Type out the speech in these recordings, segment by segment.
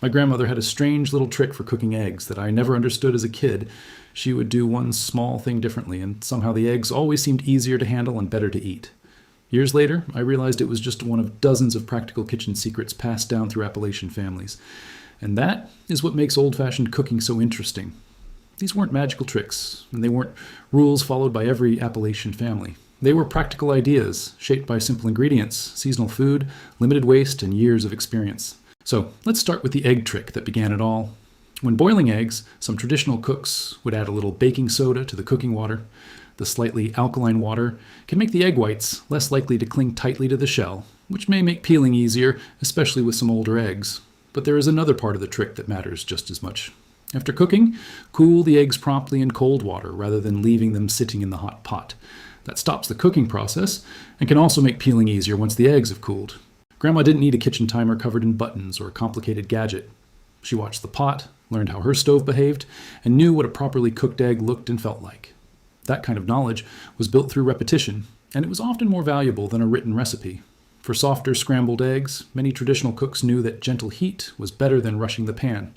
My grandmother had a strange little trick for cooking eggs that I never understood as a kid. She would do one small thing differently, and somehow the eggs always seemed easier to handle and better to eat. Years later, I realized it was just one of dozens of practical kitchen secrets passed down through Appalachian families. And that is what makes old-fashioned cooking so interesting. These weren't magical tricks, and they weren't rules followed by every Appalachian family. They were practical ideas, shaped by simple ingredients, seasonal food, limited waste, and years of experience. So let's start with the egg trick that began it all. When boiling eggs, some traditional cooks would add a little baking soda to the cooking water. The slightly alkaline water can make the egg whites less likely to cling tightly to the shell, which may make peeling easier, especially with some older eggs. But there is another part of the trick that matters just as much. After cooking, cool the eggs promptly in cold water rather than leaving them sitting in the hot pot. That stops the cooking process and can also make peeling easier once the eggs have cooled. Grandma didn't need a kitchen timer covered in buttons or a complicated gadget. She watched the pot, learned how her stove behaved, and knew what a properly cooked egg looked and felt like. That kind of knowledge was built through repetition, and it was often more valuable than a written recipe. For softer scrambled eggs, many traditional cooks knew that gentle heat was better than rushing the pan.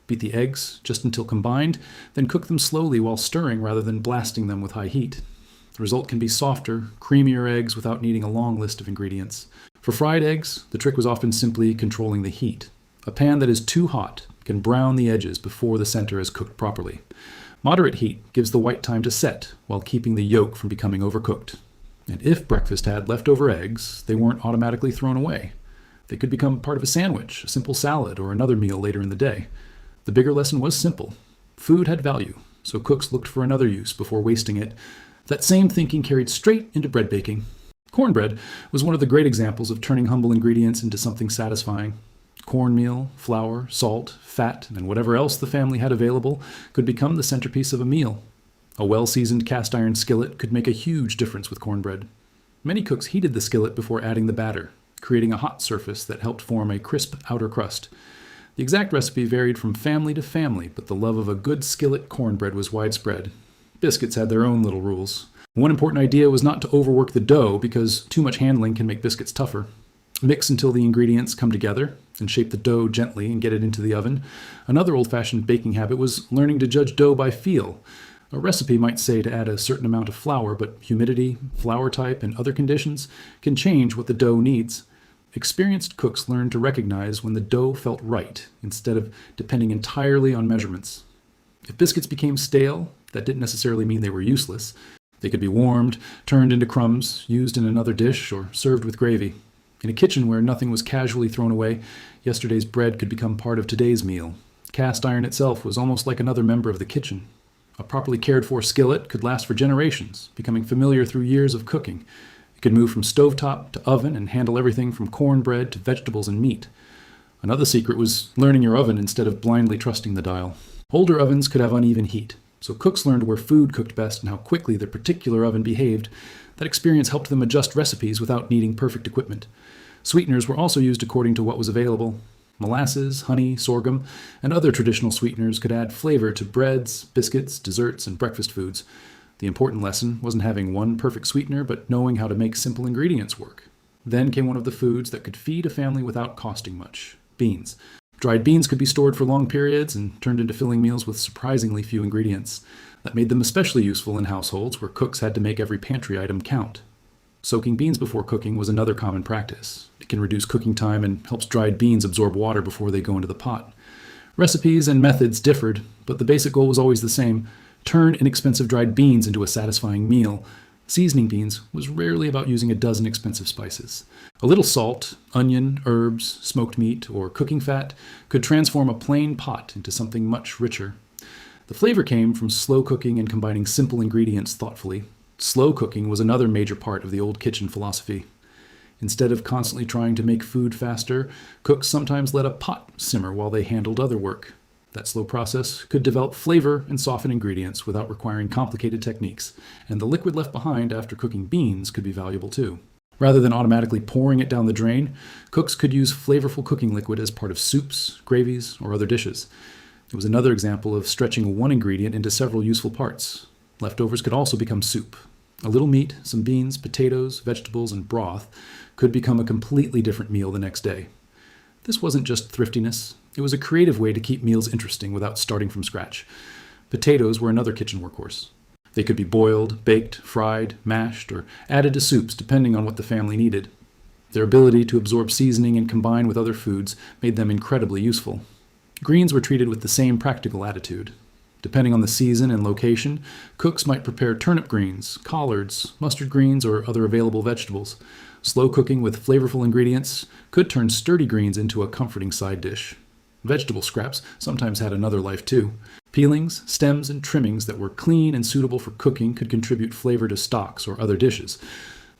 Beat the eggs just until combined, then cook them slowly while stirring rather than blasting them with high heat. The result can be softer, creamier eggs without needing a long list of ingredients. For fried eggs, the trick was often simply controlling the heat. A pan that is too hot can brown the edges before the center is cooked properly. Moderate heat gives the white time to set while keeping the yolk from becoming overcooked. And if breakfast had leftover eggs, they weren't automatically thrown away. They could become part of a sandwich, a simple salad, or another meal later in the day. The bigger lesson was simple. Food had value, so cooks looked for another use before wasting it. That same thinking carried straight into bread baking. Cornbread was one of the great examples of turning humble ingredients into something satisfying. Cornmeal, flour, salt, fat, and whatever else the family had available could become the centerpiece of a meal. A well-seasoned cast iron skillet could make a huge difference with cornbread. Many cooks heated the skillet before adding the batter, creating a hot surface that helped form a crisp outer crust. The exact recipe varied from family to family, but the love of a good skillet cornbread was widespread. Biscuits had their own little rules. One important idea was not to overwork the dough because too much handling can make biscuits tougher. Mix until the ingredients come together and shape the dough gently and get it into the oven. Another old-fashioned baking habit was learning to judge dough by feel. A recipe might say to add a certain amount of flour, but humidity, flour type, and other conditions can change what the dough needs. Experienced cooks learned to recognize when the dough felt right instead of depending entirely on measurements. If biscuits became stale, that didn't necessarily mean they were useless. They could be warmed, turned into crumbs, used in another dish, or served with gravy. In a kitchen where nothing was casually thrown away, yesterday's bread could become part of today's meal. Cast iron itself was almost like another member of the kitchen. A properly cared-for skillet could last for generations, becoming familiar through years of cooking. It could move from stovetop to oven and handle everything from cornbread to vegetables and meat. Another secret was learning your oven instead of blindly trusting the dial. Older ovens could have uneven heat, so cooks learned where food cooked best and how quickly their particular oven behaved. That experience helped them adjust recipes without needing perfect equipment. Sweeteners were also used according to what was available. Molasses, honey, sorghum, and other traditional sweeteners could add flavor to breads, biscuits, desserts, and breakfast foods. The important lesson wasn't having one perfect sweetener, but knowing how to make simple ingredients work. Then came one of the foods that could feed a family without costing much: beans. Dried beans could be stored for long periods and turned into filling meals with surprisingly few ingredients. That made them especially useful in households where cooks had to make every pantry item count. Soaking beans before cooking was another common practice. It can reduce cooking time and helps dried beans absorb water before they go into the pot. Recipes and methods differed, but the basic goal was always the same: turn inexpensive dried beans into a satisfying meal. Seasoning beans was rarely about using a dozen expensive spices. A little salt, onion, herbs, smoked meat, or cooking fat could transform a plain pot into something much richer. The flavor came from slow cooking and combining simple ingredients thoughtfully. Slow cooking was another major part of the old kitchen philosophy. Instead of constantly trying to make food faster, cooks sometimes let a pot simmer while they handled other work. That slow process could develop flavor and soften ingredients without requiring complicated techniques, and the liquid left behind after cooking beans could be valuable too. Rather than automatically pouring it down the drain, cooks could use flavorful cooking liquid as part of soups, gravies, or other dishes. It was another example of stretching one ingredient into several useful parts. Leftovers could also become soup. A little meat, some beans, potatoes, vegetables, and broth could become a completely different meal the next day. This wasn't just thriftiness. It was a creative way to keep meals interesting without starting from scratch. Potatoes were another kitchen workhorse. They could be boiled, baked, fried, mashed, or added to soups depending on what the family needed. Their ability to absorb seasoning and combine with other foods made them incredibly useful. Greens were treated with the same practical attitude. Depending on the season and location, cooks might prepare turnip greens, collards, mustard greens, or other available vegetables. Slow cooking with flavorful ingredients could turn sturdy greens into a comforting side dish. Vegetable scraps sometimes had another life too. Peelings, stems, and trimmings that were clean and suitable for cooking could contribute flavor to stocks or other dishes.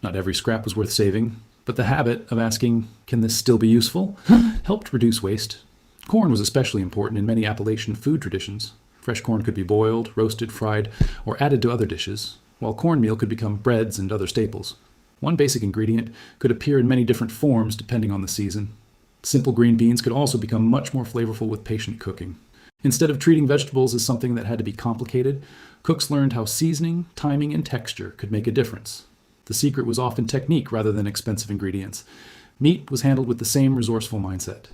Not every scrap was worth saving, but the habit of asking, "Can this still be useful?" helped reduce waste. Corn was especially important in many Appalachian food traditions. Fresh corn could be boiled, roasted, fried, or added to other dishes, while cornmeal could become breads and other staples. One basic ingredient could appear in many different forms depending on the season. Simple green beans could also become much more flavorful with patient cooking. Instead of treating vegetables as something that had to be complicated, cooks learned how seasoning, timing, and texture could make a difference. The secret was often technique rather than expensive ingredients. Meat was handled with the same resourceful mindset.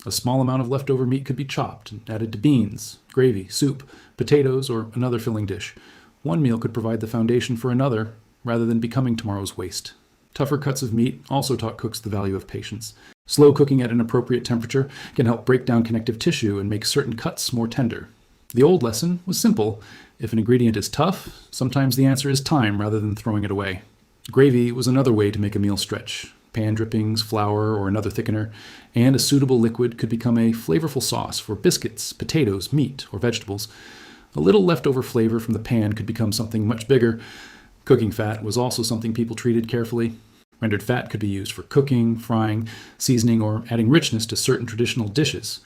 A small amount of leftover meat could be chopped and added to beans, gravy, soup, potatoes, or another filling dish. One meal could provide the foundation for another, rather than becoming tomorrow's waste. Tougher cuts of meat also taught cooks the value of patience. Slow cooking at an appropriate temperature can help break down connective tissue and make certain cuts more tender. The old lesson was simple. If an ingredient is tough, sometimes the answer is time rather than throwing it away. Gravy was another way to make a meal stretch. Pan drippings, flour, or another thickener, and a suitable liquid could become a flavorful sauce for biscuits, potatoes, meat, or vegetables. A little leftover flavor from the pan could become something much bigger. Cooking fat was also something people treated carefully. Rendered fat could be used for cooking, frying, seasoning, or adding richness to certain traditional dishes.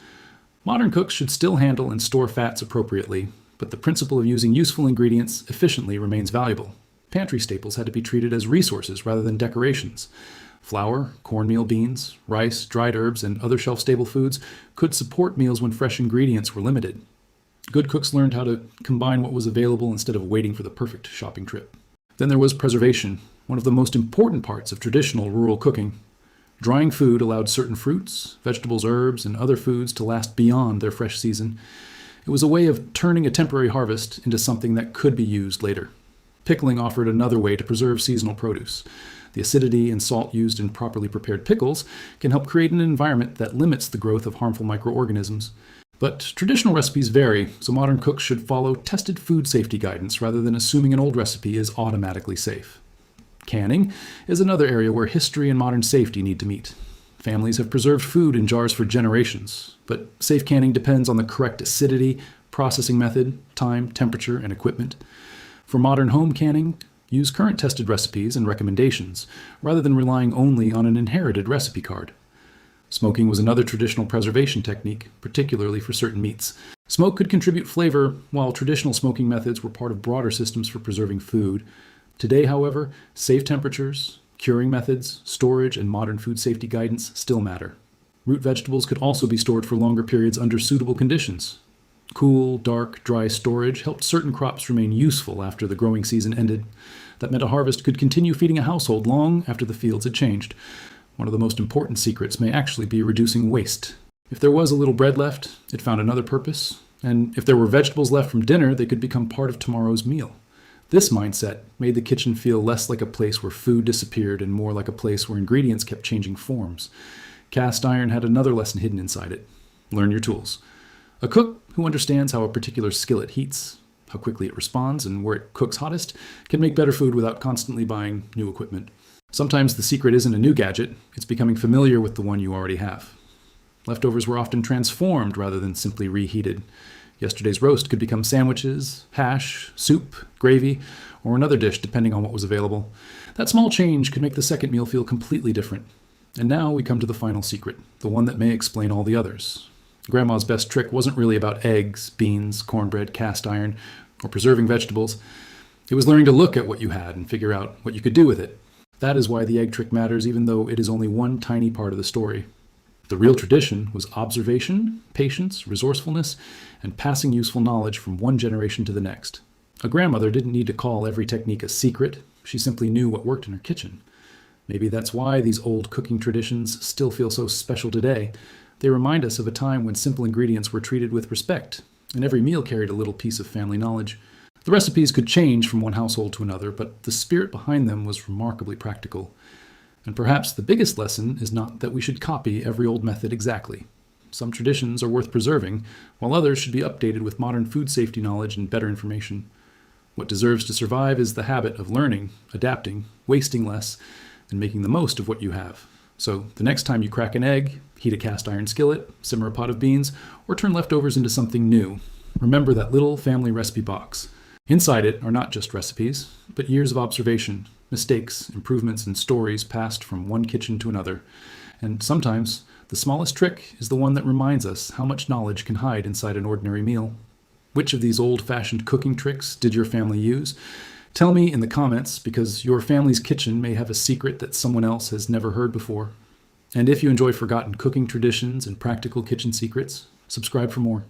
Modern cooks should still handle and store fats appropriately, but the principle of using useful ingredients efficiently remains valuable. Pantry staples had to be treated as resources rather than decorations. Flour, cornmeal, beans, rice, dried herbs, and other shelf-stable foods could support meals when fresh ingredients were limited. Good cooks learned how to combine what was available instead of waiting for the perfect shopping trip. Then there was preservation, one of the most important parts of traditional rural cooking. Drying food allowed certain fruits, vegetables, herbs, and other foods to last beyond their fresh season. It was a way of turning a temporary harvest into something that could be used later. Pickling offered another way to preserve seasonal produce. The acidity and salt used in properly prepared pickles can help create an environment that limits the growth of harmful microorganisms. But traditional recipes vary, so modern cooks should follow tested food safety guidance rather than assuming an old recipe is automatically safe. Canning is another area where history and modern safety need to meet. Families have preserved food in jars for generations, but safe canning depends on the correct acidity, processing method, time, temperature, and equipment. For modern home canning, use current tested recipes and recommendations, rather than relying only on an inherited recipe card. Smoking was another traditional preservation technique, particularly for certain meats. Smoke could contribute flavor, while traditional smoking methods were part of broader systems for preserving food. Today, however, safe temperatures, curing methods, storage, and modern food safety guidance still matter. Root vegetables could also be stored for longer periods under suitable conditions. Cool, dark, dry storage helped certain crops remain useful after the growing season ended. That meant a harvest could continue feeding a household long after the fields had changed. One of the most important secrets may actually be reducing waste. If there was a little bread left, it found another purpose, and if there were vegetables left from dinner, they could become part of tomorrow's meal. This mindset made the kitchen feel less like a place where food disappeared and more like a place where ingredients kept changing forms. Cast iron had another lesson hidden inside it. Learn your tools. A cook who understands how a particular skillet heats, how quickly it responds, and where it cooks hottest can make better food without constantly buying new equipment. Sometimes the secret isn't a new gadget, it's becoming familiar with the one you already have. Leftovers were often transformed rather than simply reheated. Yesterday's roast could become sandwiches, hash, soup, gravy, or another dish depending on what was available. That small change could make the second meal feel completely different. And now we come to the final secret, the one that may explain all the others. Grandma's best trick wasn't really about eggs, beans, cornbread, cast iron, or preserving vegetables. It was learning to look at what you had and figure out what you could do with it. That is why the egg trick matters, even though it is only one tiny part of the story. The real tradition was observation, patience, resourcefulness, and passing useful knowledge from one generation to the next. A grandmother didn't need to call every technique a secret. She simply knew what worked in her kitchen. Maybe that's why these old cooking traditions still feel so special today. They remind us of a time when simple ingredients were treated with respect, and every meal carried a little piece of family knowledge. The recipes could change from one household to another, but the spirit behind them was remarkably practical. And perhaps the biggest lesson is not that we should copy every old method exactly. Some traditions are worth preserving, while others should be updated with modern food safety knowledge and better information. What deserves to survive is the habit of learning, adapting, wasting less, and making the most of what you have. So the next time you crack an egg, heat a cast iron skillet, simmer a pot of beans, or turn leftovers into something new, remember that little family recipe box. Inside it are not just recipes, but years of observation, mistakes, improvements, and stories passed from one kitchen to another. And sometimes, the smallest trick is the one that reminds us how much knowledge can hide inside an ordinary meal. Which of these old-fashioned cooking tricks did your family use? Tell me in the comments, because your family's kitchen may have a secret that someone else has never heard before. And if you enjoy forgotten cooking traditions and practical kitchen secrets, subscribe for more.